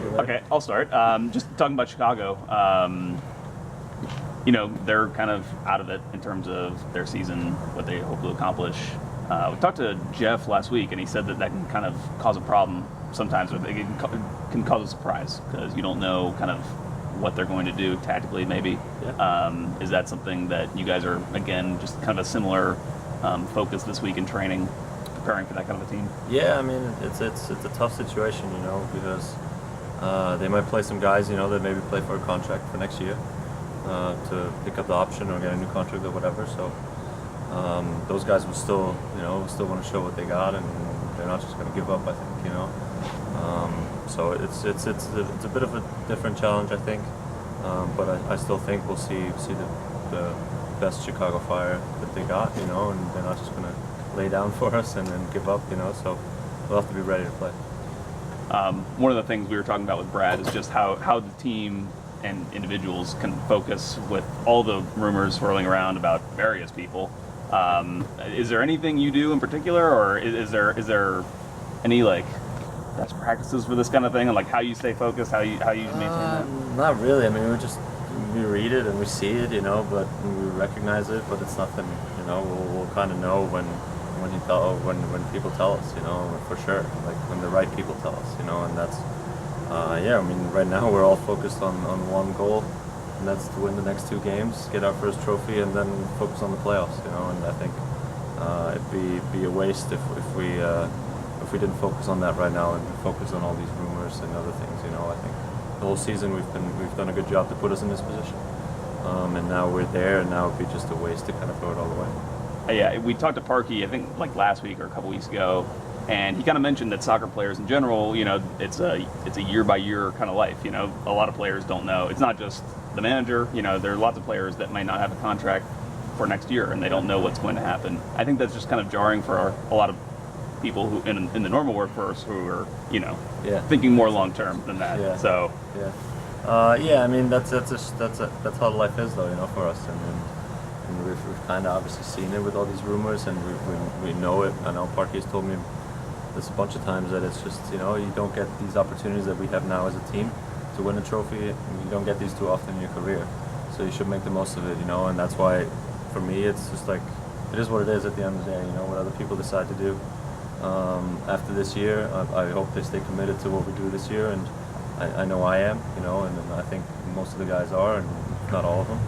Okay, I'll start. Just talking about Chicago. They're kind of out of it in terms of their season, what they hope to accomplish. We talked to Jeff last week, and he said that can kind of cause a problem sometimes. It can cause a surprise because you don't know kind of what they're going to do tactically, maybe. Yeah. Is that something that you guys are, again, just kind of a similar focus this week in training, preparing for that kind of a team? Yeah, I mean, it's a tough situation, because they might play some guys, that maybe play for a contract for next year to pick up the option or get a new contract or whatever. So those guys will still want to show what they got, and they're not just going to give up, I think, So it's a bit of a different challenge, I think. But I still think we'll see the best Chicago Fire that they got, and they're not just going to lay down for us and then give up, so we'll have to be ready to play. One of the things we were talking about with Brad is just how the team and individuals can focus with all the rumors swirling around about various people. Is there anything you do in particular, or is there any best practices for this kind of thing, and how you stay focused, how you maintain that? Not really. I mean, we read it and we see it, but we recognize it, but it's nothing. We'll kind of know when people tell us, for sure, when the right people tell us, and that's I mean, right now we're all focused on one goal, and that's to win the next 2 games, get our first trophy, and then focus on the playoffs, and I think it'd be a waste if we didn't focus on that right now and focus on all these rumors and other things. I think the whole season we've done a good job to put us in this position, and now we're there, and now it'd be just a waste to kind of throw it all away. Yeah, we talked to Parkey, I think last week or a couple weeks ago, and he kind of mentioned that soccer players in general, it's a year by year kind of life. A lot of players don't know. It's not just the manager. There are lots of players that might not have a contract for next year, and they don't know what's going to happen. I think that's just kind of jarring for a lot of people who in the normal workforce who are thinking more long term than that. Yeah. So I mean that's how life is, though, for us, and we've kind of obviously seen it with all these rumors, and we know it. I know Parkey has told me this a bunch of times that it's just you don't get these opportunities that we have now as a team to win a trophy. You don't get these too often in your career, so you should make the most of it, and that's why for me it's just it is what it is at the end of the day. What other people decide to do after this year, I hope they stay committed to what we do this year, and I know I am, and I think most of the guys are, and not all of them.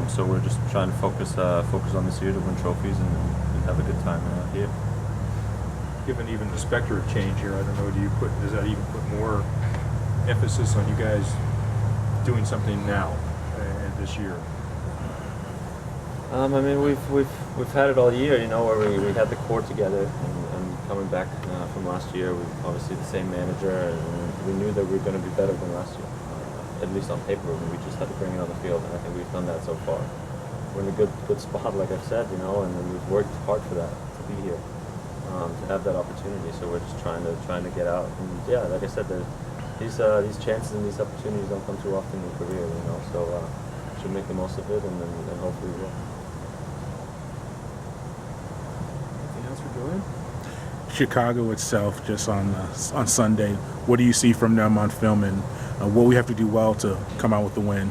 So we're just trying to focus on this year to win trophies and have a good time here. Given even the specter of change here, I don't know, does that even put more emphasis on you guys doing something now this year? I mean, we've had it all year, where we had the core together, and coming back from last year, we obviously the same manager, and we knew that we were going to be better than last year. At least on paper, and we just had to bring it on the field, and I think we've done that so far. We're in a good spot, like I've said, and then we've worked hard for that, to be here, to have that opportunity. So we're just trying to get out, and like I said, these chances and these opportunities don't come too often in your career, So should make the most of it, and hopefully we will. Anything else for Julian? Chicago itself, just on Sunday, what do you see from them on film, and what we have to do well to come out with the win?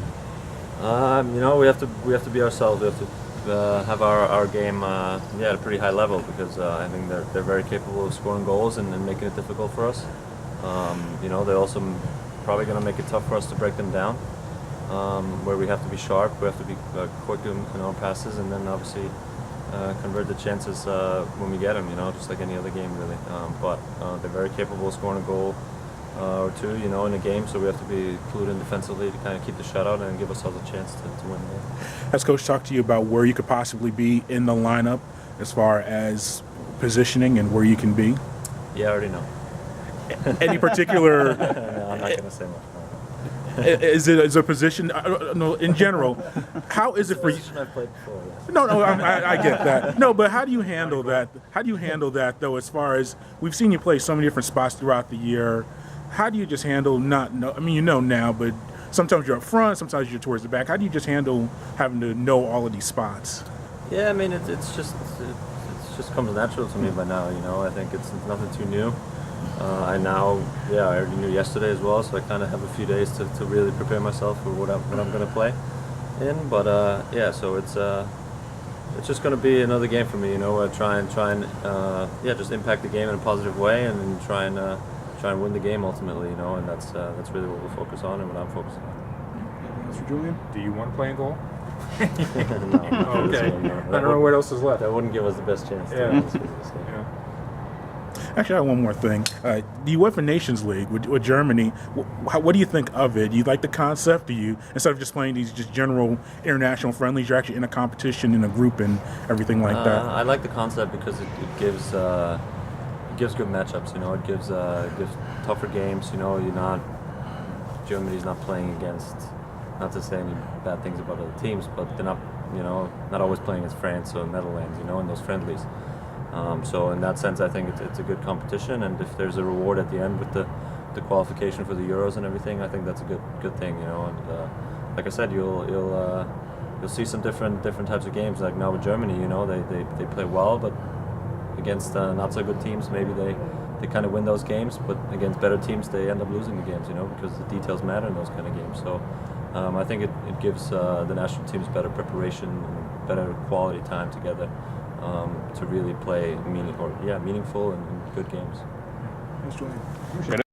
We have to be ourselves. We have to have our game at a pretty high level, because I think they're very capable of scoring goals and making it difficult for us. They're also probably going to make it tough for us to break them down, where we have to be sharp, we have to be quick in our passes, and then obviously convert the chances when we get them, just like any other game, really. But they're very capable of scoring a goal or two, in a game, so we have to be prudent defensively to kind of keep the shutout and give ourselves a chance to win the game. Has Coach talked to you about where you could possibly be in the lineup as far as positioning and where you can be? Yeah, I already know. Any particular... No, I'm not going to say much. Is it a position? No, in general, how is it for you? I've played before. Yes. No, I get that. No, but how do you handle that? How do you handle that, though? As far as we've seen you play so many different spots throughout the year, how do you just handle not know? I mean, now, but sometimes you're up front, sometimes you're towards the back. How do you just handle having to know all of these spots? Yeah, I mean, it just comes natural to me by now. I think it's nothing too new. I already knew yesterday as well, so I kind of have a few days to really prepare myself for what I'm going to play in. But so it's just going to be another game for me. You know, try and just impact the game in a positive way, and then try and win the game ultimately. You know, and that's really what we'll focus on and what I'm focusing on. Mr. Julian? Do you want to play in goal? No, Okay. no, I don't know what else is left. That wouldn't give us the best chance. To Yeah. win this game. Yeah. Actually, I have one more thing. The UEFA Nations League with Germany, what do you think of it? Do you like the concept? Do you, instead of just playing these just general international friendlies, you're actually in a competition, in a group, and everything like that? I like the concept because it gives good matchups. You know, it gives tougher games. You know, Germany's not playing against. Not to say any bad things about other teams, but they're not always playing against France or Netherlands. You know, in those friendlies. So in that sense, I think it's a good competition, and if there's a reward at the end with the qualification for the Euros and everything, I think that's a good thing, you know. And like I said, you'll see some different types of games. Like now with Germany, you know, they play well, but against not so good teams, maybe they kind of win those games, but against better teams, they end up losing the games, you know, because the details matter in those kind of games. So I think it gives the national teams better preparation and better quality time together. To really play meaningful and good games. Thanks, Julian. Appreciate it.